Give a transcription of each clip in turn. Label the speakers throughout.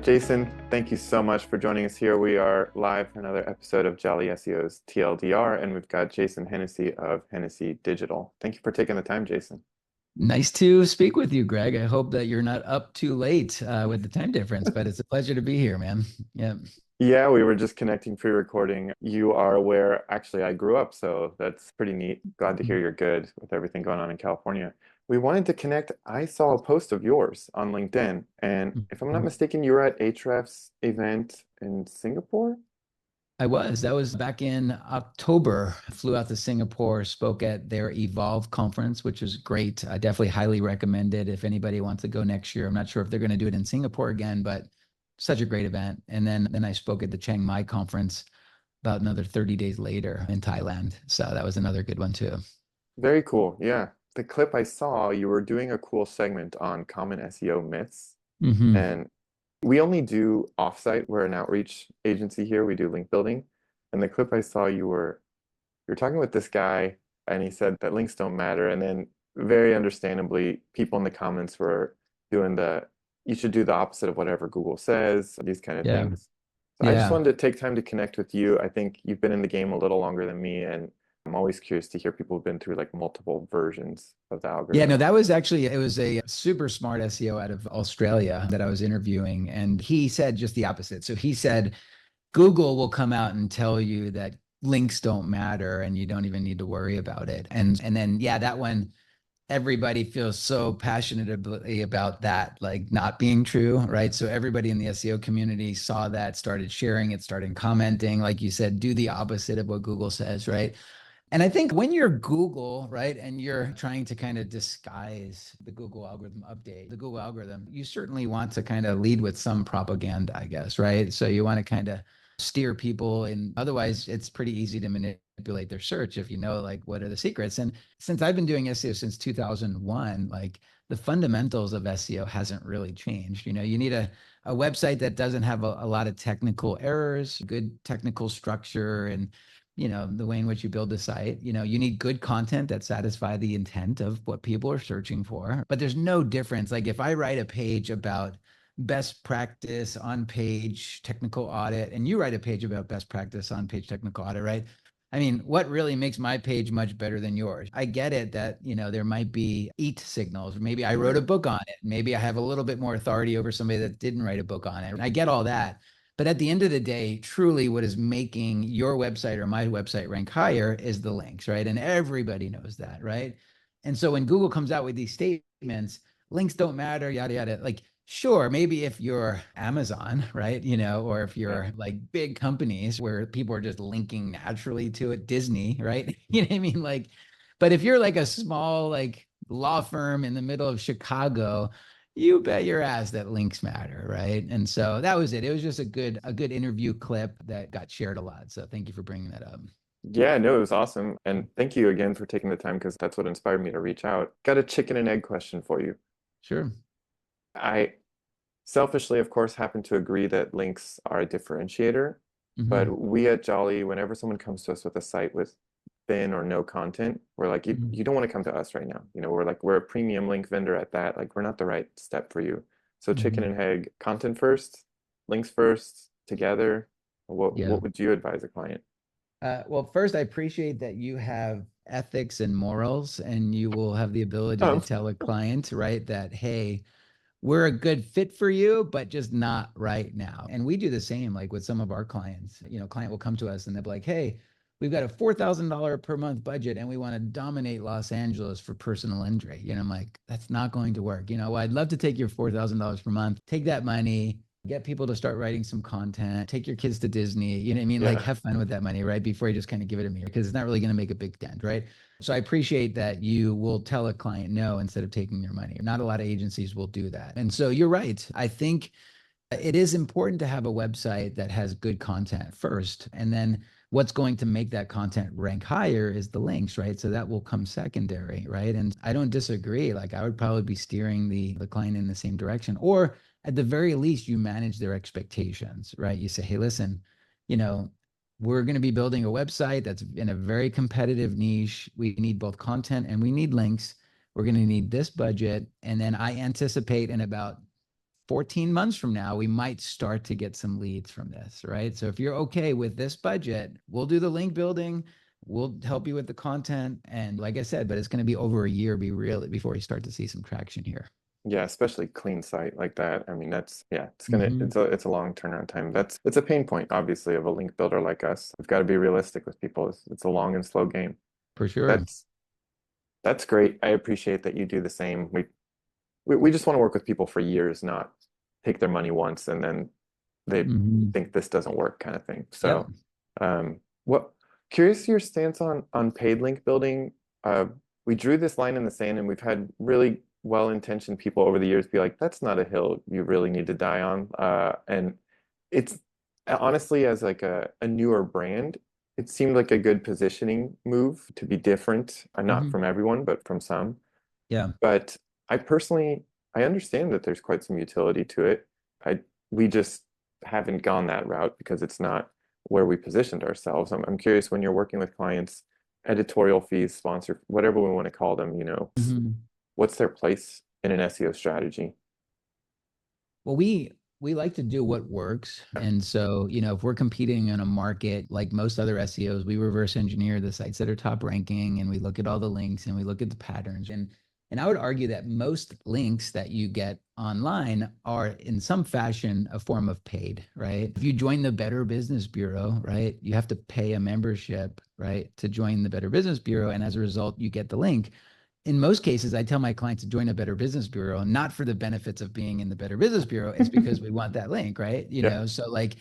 Speaker 1: Jason, thank you so much for joining us here. We are live for another episode of Jolly SEO's TLDR, and we've got Jason Hennessey of Hennessey Digital. Thank you for taking the time, Jason.
Speaker 2: Nice to speak with you, Greg. I hope that you're not up too late with the time difference, but it's a pleasure to be here, man. Yeah.
Speaker 1: Yeah, we were just connecting pre-recording. You are where actually I grew up, so that's pretty neat. Glad to hear you're good with everything going on in California. We wanted to connect. I saw a post of yours on LinkedIn, and if I'm not
Speaker 2: Mhm.
Speaker 1: mistaken, you were at Ahrefs event in Singapore?
Speaker 2: I was. That was back in October. I flew out to Singapore, spoke at their Evolve conference, which was great. I definitely highly recommend it if anybody wants to go next year. I'm not sure if they're going to do it in Singapore again, but such a great event. And then I spoke at the Chiang Mai conference about another 30 days later in Thailand. So that was another good one too.
Speaker 1: Very cool. Yeah. The clip I saw, you were doing a cool segment on common SEO myths.
Speaker 2: Hmm.
Speaker 1: And we only do offsite. We're an outreach agency here. We do link building. And the clip I saw, you're talking with this guy, and he said that links don't matter. And then very understandably, people in the comments were doing you should do the opposite of whatever Google says, these kind of
Speaker 2: Yeah.
Speaker 1: things. So I just
Speaker 2: Yeah.
Speaker 1: wanted to take time to connect with you. I think you've been in the game a little longer than me, and I'm always curious to hear people who've been through like multiple versions of the
Speaker 2: Yeah, no,
Speaker 1: algorithm.
Speaker 2: that was actually, it was a super smart SEO out of Australia that I was interviewing. And he said just the opposite. So he said, Google will come out and tell you that links don't matter and you don't even need to worry about it. And then, yeah, that one, everybody feels so passionately about that, like not being true, right? So everybody in the SEO community saw that, started sharing it, started commenting, like you said, do the opposite of what Google says, right? And I think when you're Google, right, and you're trying to kind of disguise the Google algorithm update, the Google algorithm, you certainly want to kind of lead with some propaganda, I guess, right? So you want to kind of steer people, and otherwise it's pretty easy to manipulate their search if you know like what are the secrets. And since I've been doing SEO since 2001, like the fundamentals of SEO hasn't really changed. You know, you need a website that doesn't have a lot of technical errors, good technical structure, and the way in which you build the site. You need good content that satisfy the intent of what people are searching for. But there's no difference. Like if I write a page about best practice on page technical audit, and you write a page about best practice on page technical audit, right? I mean, what really makes my page much better than yours? I get it that, there might be EAT signals. Maybe I wrote a book on it. Maybe I have a little bit more authority over somebody that didn't write a book on it. I get all that. But at the end of the day, truly what is making your website or my website rank higher is the links, right? And everybody knows that, right? And so when Google comes out with these statements, links don't matter, yada, yada, like, sure, maybe if you're Amazon, right? Or if
Speaker 1: Yeah.
Speaker 2: you're like big companies where people are just linking naturally to it, Disney, right? You know what I mean? Like, but if you're like a small, like, law firm in the middle of Chicago, you bet your ass that links matter, right? And so that was it. It was just a good interview clip that got shared a lot. So thank you for bringing that up.
Speaker 1: Yeah, no, it was awesome. And thank you again for taking the time because that's what inspired me to reach out. Got a chicken and egg question for you.
Speaker 2: Sure.
Speaker 1: I selfishly, of course, happen to agree that links are a differentiator,
Speaker 2: Hmm.
Speaker 1: but we at Jolly, whenever someone comes to us with a site with thin or no content, we're like, you don't want to come to us right now. We're like, we're a premium link vendor at that. Like, we're not the right step for you. So chicken
Speaker 2: Hmm.
Speaker 1: and egg, content first, links first, together.
Speaker 2: Yeah.
Speaker 1: What would you advise a client?
Speaker 2: Well, first, I appreciate that you have ethics and morals, and you will have the ability to
Speaker 1: Um,
Speaker 2: tell a client, right, that, hey, we're a good fit for you, but just not right now. And we do the same, like with some of our clients. Client will come to us and they'll be like, hey, we've got a $4,000 per month budget and we want to dominate Los Angeles for personal injury. I'm like, that's not going to work. Well, I'd love to take your $4,000 per month, take that money, get people to start writing some content, take your kids to Disney, you know what I mean? Like
Speaker 1: yeah.
Speaker 2: have fun with that money, right? Before you just kind of give it to me because it's not really going to make a big dent, right? So I appreciate that you will tell a client no instead of taking their money. Not a lot of agencies will do that. And so you're right. I think it is important to have a website that has good content first. And then what's going to make that content rank higher is the links, right? So that will come secondary, right? And I don't disagree. Like I would probably be steering the client in the same direction. Or at the very least, you manage their expectations, right? You say, hey, listen, you know, we're going to be building a website that's in a very competitive niche. We need both content and we need links. We're going to need this budget. And then I anticipate in about 14 months from now, we might start to get some leads from this, right? So if you're okay with this budget, we'll do the link building. We'll help you with the content. And like I said, but it's going to be over a year before you start to see some traction here.
Speaker 1: Yeah, especially clean site like that. I mean, that's yeah,
Speaker 2: Mm-hmm.
Speaker 1: it's a long turnaround time. It's a pain point, obviously, of a link builder like us. We've got to be realistic with people. It's a long and slow game.
Speaker 2: For sure.
Speaker 1: That's that's great. I appreciate that you do the same. We just want to work with people for years, not take their money once and then they
Speaker 2: Mm-hmm.
Speaker 1: think this doesn't work kind of thing.
Speaker 2: Yep.
Speaker 1: So, what curious your stance on paid link building. We drew this line in the sand, and we've had really well-intentioned people over the years be like, "That's not a hill you really need to die on." And it's honestly, as like a newer brand, it seemed like a good positioning move to be different, not
Speaker 2: Mm-hmm.
Speaker 1: from everyone, but from some.
Speaker 2: Yeah.
Speaker 1: But I personally, I understand that there's quite some utility to it. I we just haven't gone that route because it's not where we positioned ourselves. I'm curious when you're working with clients, editorial fees, sponsor, whatever we want to call them,
Speaker 2: Mm-hmm.
Speaker 1: what's their place in an SEO strategy?
Speaker 2: Well, we like to do what works. And so, if we're competing in a market like most other SEOs, we reverse engineer the sites that are top ranking and we look at all the links and we look at the patterns. And I would argue that most links that you get online are in some fashion a form of paid, right? If you join the Better Business Bureau, right, you have to pay a membership, right, to join the Better Business Bureau. And as a result, you get the link. In most cases, I tell my clients to join a Better Business Bureau, not for the benefits of being in the Better Business Bureau. It's because we want that link, right?
Speaker 1: Yeah.
Speaker 2: So like,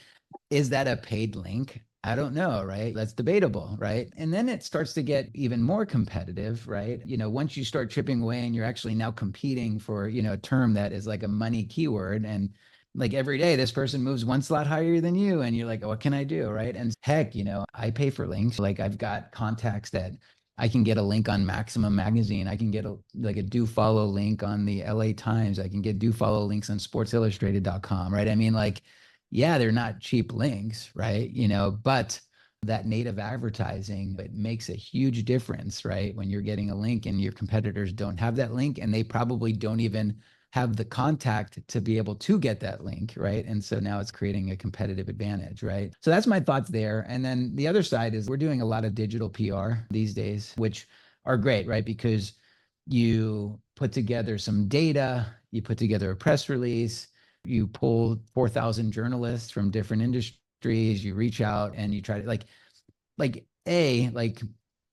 Speaker 2: is that a paid link? I don't know, right? That's debatable, right? And then it starts to get even more competitive, right? Once you start chipping away and you're actually now competing for, a term that is like a money keyword, and like every day this person moves one slot higher than you and you're like, what can I do, right? And heck, I pay for links. Like I've got contacts that I can get a link on Maximum Magazine. I can get a do follow link on the LA Times. I can get do follow links on sportsillustrated.com, right? I mean, like, yeah, they're not cheap links, right? But that native advertising, it makes a huge difference, right? When you're getting a link and your competitors don't have that link and they probably don't even have the contact to be able to get that link, right? And so now it's creating a competitive advantage, right? So that's my thoughts there. And then the other side is we're doing a lot of digital PR these days, which are great, right? Because you put together some data, you put together a press release, you pull 4,000 journalists from different industries, you reach out and you try to like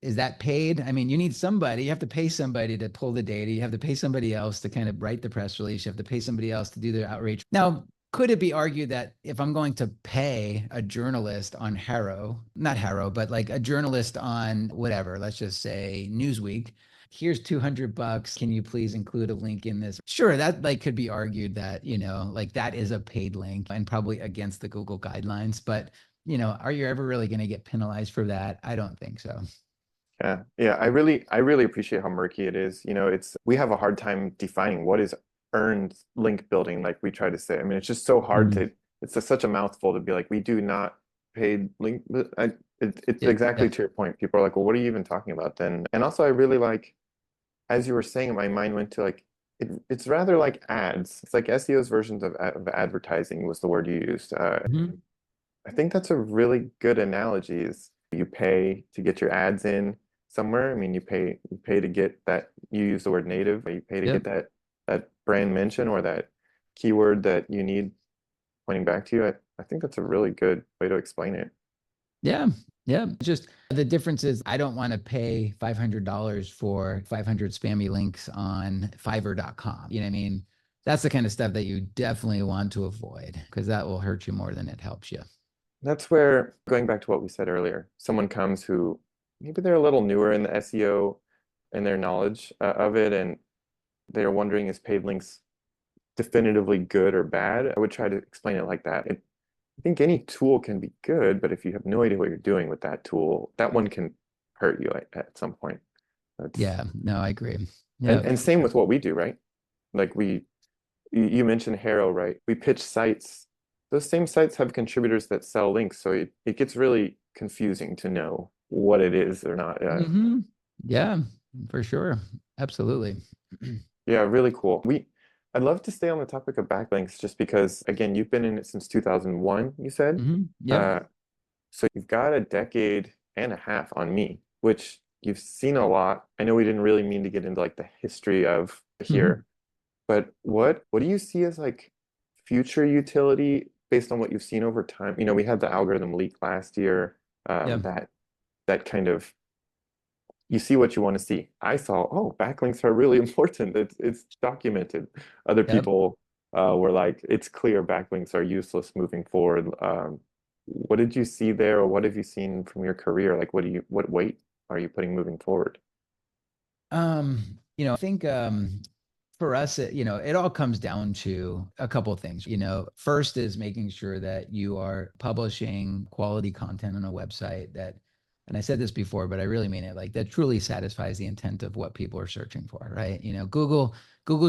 Speaker 2: is that paid? I mean, you need somebody, you have to pay somebody to pull the data. You have to pay somebody else to kind of write the press release. You have to pay somebody else to do the outreach. Now, could it be argued that if I'm going to pay a journalist on Harrow, not Harrow, but like a journalist on whatever, let's just say Newsweek, here's $200. Can you please include a link in this? Sure, that like could be argued that, like that is a paid link and probably against the Google guidelines. But, are you ever really going to get penalized for that? I don't think so.
Speaker 1: Yeah. Yeah. I really appreciate how murky it is. We have a hard time defining what is earned link building, like we try to say. I mean, it's just so hard
Speaker 2: Mhm.
Speaker 1: to, such a mouthful to be like, we do not paid link. It's
Speaker 2: Yeah,
Speaker 1: exactly
Speaker 2: yeah,
Speaker 1: to your point. People are like, well, what are you even talking about then? And also, I really like, as you were saying, my mind went to like, it's rather like ads. It's like SEO's versions of advertising was the word you used.
Speaker 2: Mhm.
Speaker 1: I think that's a really good analogy is you pay to get your ads in somewhere. I mean, you pay to get that you use the word native, you pay to
Speaker 2: Yeah,
Speaker 1: get that brand mention or that keyword that you need pointing back to you. I think that's a really good way to explain it.
Speaker 2: yeah, yeah. Just the difference is I don't want to pay $500 for 500 spammy links on Fiverr.com. You know what I mean? That's the kind of stuff that you definitely want to avoid because that will hurt you more than it helps you.
Speaker 1: That's where, going back to what we said earlier, someone comes who maybe they're a little newer in the SEO and their knowledge of it, and they're wondering is paid links definitively good or bad? I would try to explain it like that. I think any tool can be good, but if you have no idea what you're doing with that tool, that one can hurt you at some point. That's
Speaker 2: Yeah, no, I agree.
Speaker 1: and
Speaker 2: Yeah.
Speaker 1: and same with what we do, right? Like you mentioned Harrow, right? We pitch sites. Those same sites have contributors that sell links, so it gets really confusing to know what it is or not.
Speaker 2: Hmm. Yeah, for sure. Absolutely.
Speaker 1: Yeah, really cool. I'd love to stay on the topic of backlinks just because, again, you've been in it since 2001, you said.
Speaker 2: Yep.
Speaker 1: Uh, so you've got a decade and a half on me, which you've seen a lot. I know we didn't really mean to get into like the history of
Speaker 2: hmm
Speaker 1: here, but what do you see as like future utility based on what you've seen over time? You know, we had the algorithm leak last year,
Speaker 2: Yep.
Speaker 1: that kind of you see what you want to see. I saw, oh, backlinks are really important. It's documented. Other
Speaker 2: Yep.
Speaker 1: people were like, it's clear backlinks are useless moving forward. What did you see there, or what have you seen from your career? Like, what weight are you putting moving forward?
Speaker 2: I think for us, it all comes down to a couple of things. First is making sure that you are publishing quality content on a website that, and I said this before, but I really mean it, like that truly satisfies the intent of what people are searching for, right? Google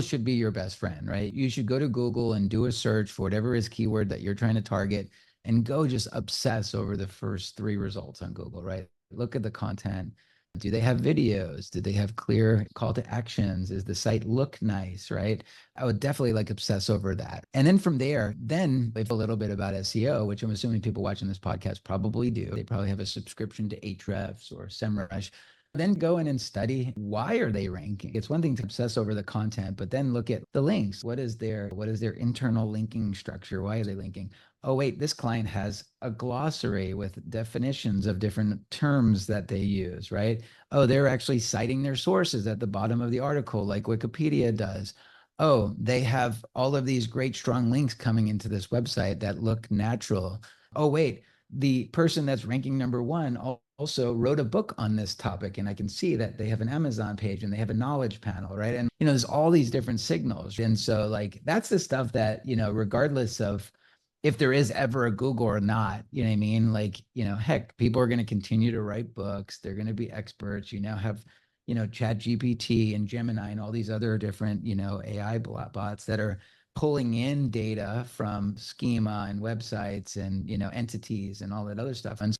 Speaker 2: should be your best friend, right? You should go to Google and do a search for whatever is keyword that you're trying to target and go just obsess over the first three results on Google, right? Look at the content. Do they have videos? Do they have clear call to actions? Is the site look nice, right? I would definitely like obsess over that. And then from there, then if a little bit about SEO, which I'm assuming people watching this podcast probably do. They probably have a subscription to Ahrefs or SEMrush. Then go in and study why are they ranking. It's one thing to obsess over the content, but then look at the links. What is their internal linking structure? Why are they linking? Oh, wait, this client has a glossary with definitions of different terms that they use, right? Oh, they're actually citing their sources at the bottom of the article, like Wikipedia does. Oh, they have all of these great strong links coming into this website that look natural. Oh, wait, the person that's ranking number one also wrote a book on this topic. And I can see that they have an Amazon page and they have a knowledge panel, right? And, there's all these different signals. And so, like, that's the stuff that, regardless of if there is ever a Google or not, you know what I mean? Like, heck, people are going to continue to write books. They're going to be experts. You now have, Chat GPT and Gemini and all these other different, AI bots that are pulling in data from schema and websites and, entities and all that other stuff. And,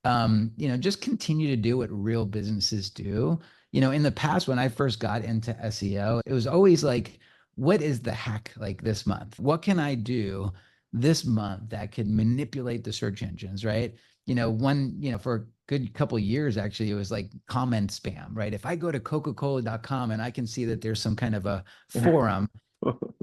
Speaker 2: just continue to do what real businesses do. In the past, when I first got into SEO, it was always like, what is the hack like this month? What can I do this month that could manipulate the search engines, right? For a good couple of years, actually, it was like comment spam, right? If I go to Coca-Cola.com and I can see that there's some kind of a forum,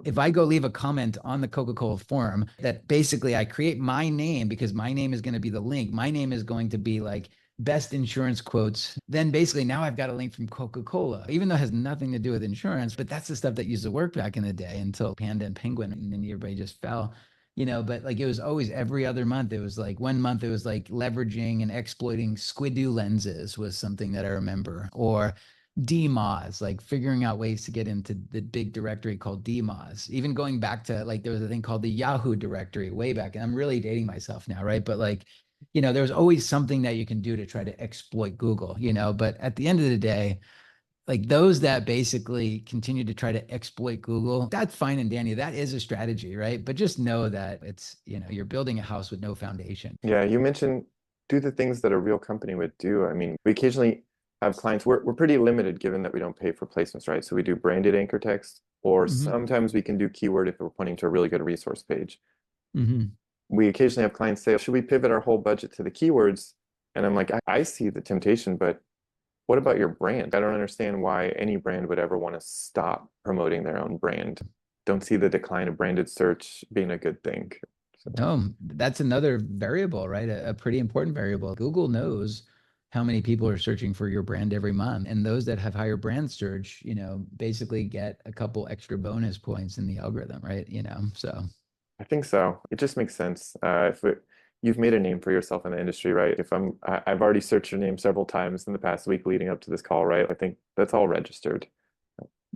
Speaker 2: if I go leave a comment on the Coca-Cola forum that basically I create my name because my name is going to be the link, my name is going to be like best insurance quotes, then basically now I've got a link from Coca-Cola, even though it has nothing to do with insurance, but that's the stuff that used to work back in the day until Panda and Penguin and then everybody just fell. But like it was always every other month. It was like one month it was like leveraging and exploiting Squidoo lenses was something that I remember, or DMOZ, like figuring out ways to get into the big directory called DMOZ. Even going back to like there was a thing called the Yahoo directory way back, and I'm really dating myself now, right? But like, there's always something that you can do to try to exploit Google, but at the end of the day, like those that basically continue to try to exploit Google, that's fine and dandy. That is a strategy, right? But just know that it's, you're building a house with no foundation.
Speaker 1: Yeah, you mentioned do the things that a real company would do. I mean, we occasionally have clients, we're pretty limited given that we don't pay for placements, right? So we do branded anchor text, or
Speaker 2: hmm
Speaker 1: sometimes we can do keyword if we're pointing to a really good resource page.
Speaker 2: hmm
Speaker 1: We occasionally have clients say, should we pivot our whole budget to the keywords? And I'm like, I see the temptation, but what about your brand? I don't understand why any brand would ever want to stop promoting their own brand. Don't see the decline of branded search being a good thing. So
Speaker 2: No, that's another variable, right? A pretty important variable. Google knows how many people are searching for your brand every month. And those that have higher brand search, basically get a couple extra bonus points in the algorithm, right? So.
Speaker 1: I think so. It just makes sense. You've made a name for yourself in the industry, right? I've already searched your name several times in the past week leading up to this call, right? I think that's all registered.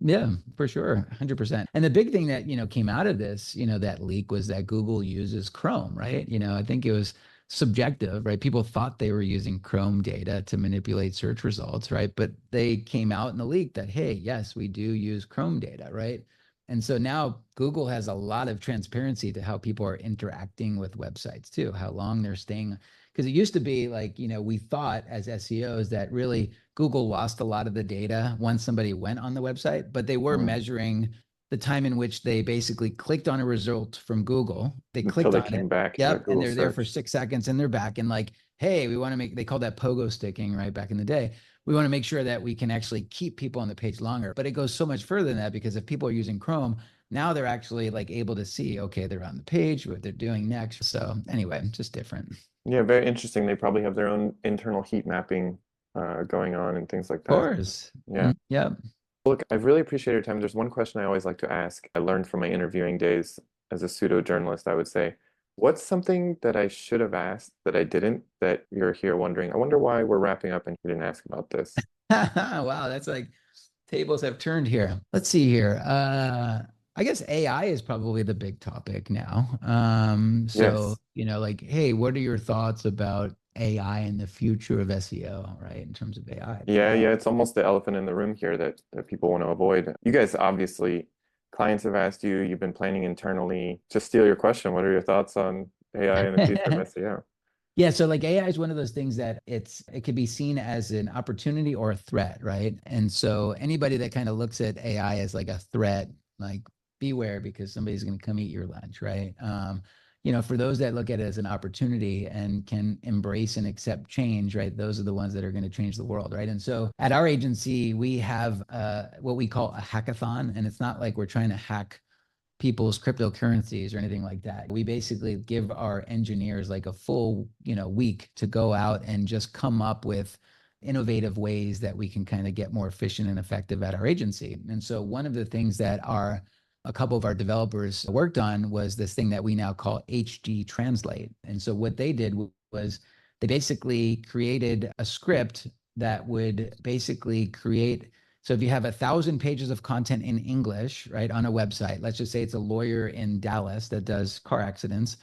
Speaker 2: Yeah, for sure. 100%. And the big thing that, came out of this, that leak was that Google uses Chrome, right? I think it was subjective, right? People thought they were using Chrome data to manipulate search results, right? But they came out in the leak that, hey, yes, we do use Chrome data, right? And so now Google has a lot of transparency to how people are interacting with websites too, how long they're staying. Because it used to be like, we thought as SEOs that really Google lost a lot of the data once somebody went on the website, but they were
Speaker 1: Mm.
Speaker 2: measuring the time in which they basically clicked on a result from Google. They
Speaker 1: Until
Speaker 2: clicked
Speaker 1: they
Speaker 2: on it.
Speaker 1: came back to
Speaker 2: Yep. And
Speaker 1: Google
Speaker 2: they're there for
Speaker 1: search.
Speaker 2: 6 seconds and they're back. And like, hey, we want to make, they call that pogo sticking, right? Back in the day. We want to make sure that we can actually keep people on the page longer. But it goes so much further than that, because if people are using Chrome, now they're actually like able to see, okay, they're on the page, what they're doing next. So anyway, just different. Of
Speaker 1: Yeah, very interesting. They probably have their own internal heat mapping going on and things like that.
Speaker 2: course.
Speaker 1: Yeah.
Speaker 2: Yep.
Speaker 1: Look, I really appreciate your time. There's one question I always like to ask. I learned from my interviewing days as a pseudo journalist, I would say, what's something that I should have asked that I didn't, that you're here wondering? I wonder why we're wrapping up and you didn't ask about this.
Speaker 2: Wow, that's like tables have turned here. Let's see here. I guess AI is probably the big topic now. So,
Speaker 1: Yes.
Speaker 2: like, hey, what are your thoughts about AI and the future of SEO, right? In terms of AI.
Speaker 1: Yeah, yeah, it's almost the elephant in the room here that people want to avoid. You guys obviously, clients have asked you, you've been planning internally. To steal your question, what are your thoughts on AI and the future of SEO?
Speaker 2: Yeah, so like AI is one of those things that it could be seen as an opportunity or a threat, right? And so anybody that kind of looks at AI as like a threat, like beware, because somebody's going to come eat your lunch, right? For those that look at it as an opportunity and can embrace and accept change, right? Those are the ones that are going to change the world, right? And so at our agency, we have what we call a hackathon, and it's not like we're trying to hack people's cryptocurrencies or anything like that. We basically give our engineers like a full, week to go out and just come up with innovative ways that we can kind of get more efficient and effective at our agency. And so one of the things that a couple of our developers worked on was this thing that we now call HD Translate. And so what they did was they basically created a script that would basically create, so if you have 1,000 pages of content in English, right, on a website, let's just say it's a lawyer in Dallas that does car accidents,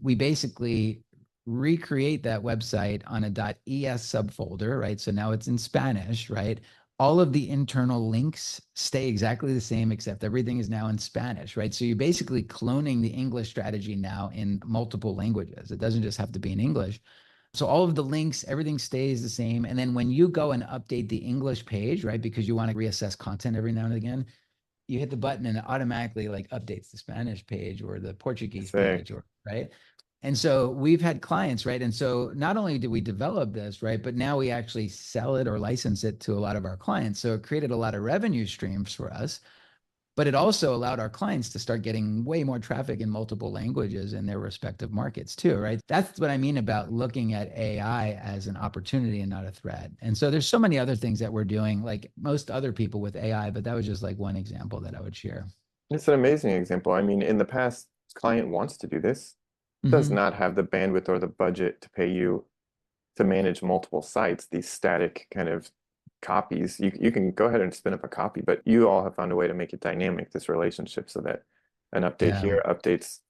Speaker 2: we basically recreate that website on a .es subfolder, right? So now it's in Spanish, right? All of the internal links stay exactly the same, except everything is now in Spanish, right? So you're basically cloning the English strategy now in multiple languages. It doesn't just have to be in English. So all of the links, everything stays the same. And then when you go and update the English page, right, because you want to reassess content every now and again, you hit the button and it automatically like updates the Spanish page or the Portuguese page,
Speaker 1: Sick.
Speaker 2: or right. And so we've had clients, right? And so not only did we develop this, right, but now we actually sell it or license it to a lot of our clients. So it created a lot of revenue streams for us, but it also allowed our clients to start getting way more traffic in multiple languages in their respective markets too, right? That's what I mean about looking at AI as an opportunity and not a threat. And so there's so many other things that we're doing, like most other people with AI, but that was just like one example that I would share.
Speaker 1: It's an amazing example. I mean, in the past, client wants to do this, does
Speaker 2: Mm-hmm.
Speaker 1: not have the bandwidth or the budget to pay you to manage multiple sites, these static kind of copies. You can go ahead and spin up a copy, but you all have found a way to make it dynamic, this relationship, so that an update
Speaker 2: Yeah.
Speaker 1: here updates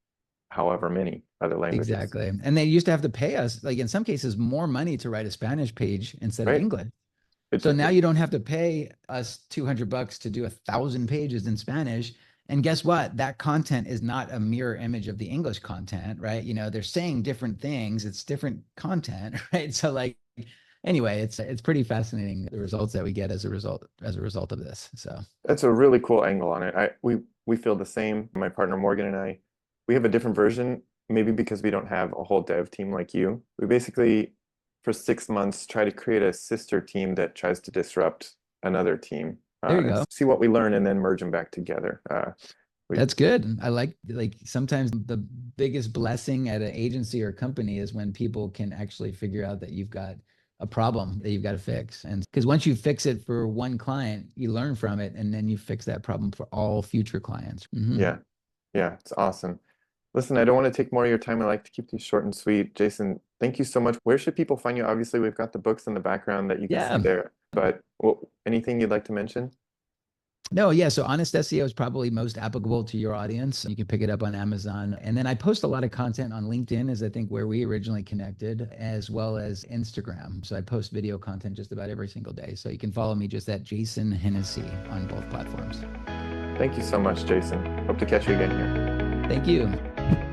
Speaker 1: however many other languages.
Speaker 2: Exactly. And they used to have to pay us, like in some cases, more money to write a Spanish page instead of
Speaker 1: Right?
Speaker 2: English.
Speaker 1: It,
Speaker 2: So now
Speaker 1: it
Speaker 2: you don't have to pay us $200 to do 1,000 pages in Spanish. And guess what? That content is not a mirror image of the English content, right? They're saying different things. It's different content, right? So like, anyway, it's pretty fascinating the results that we get as a result of this. So
Speaker 1: that's a really cool angle on it. We feel the same. My partner Morgan and I, we have a different version, maybe because we don't have a whole dev team like you. We basically, for 6 months, try to create a sister team that tries to disrupt another team
Speaker 2: there you
Speaker 1: and
Speaker 2: go.
Speaker 1: see what we learn and then merge them back together. We
Speaker 2: That's good. I like sometimes the biggest blessing at an agency or company is when people can actually figure out that you've got a problem that you've got to fix. And because once you fix it for one client, you learn from it and then you fix that problem for all future clients. Mhm.
Speaker 1: Yeah, yeah, it's awesome. Listen, I don't want to take more of your time. I like to keep these short and sweet. Jason, thank you so much. Where should people find you? Obviously, we've got the books in the background that you can see
Speaker 2: Yeah.
Speaker 1: there, but anything you'd like to mention?
Speaker 2: No, yeah. So Honest SEO is probably most applicable to your audience. You can pick it up on Amazon. And then I post a lot of content on LinkedIn, is I think where we originally connected, as well as Instagram. So I post video content just about every single day. So you can follow me just at Jason Hennessey on both platforms.
Speaker 1: Thank you so much, Jason. Hope to catch you again here.
Speaker 2: Thank you.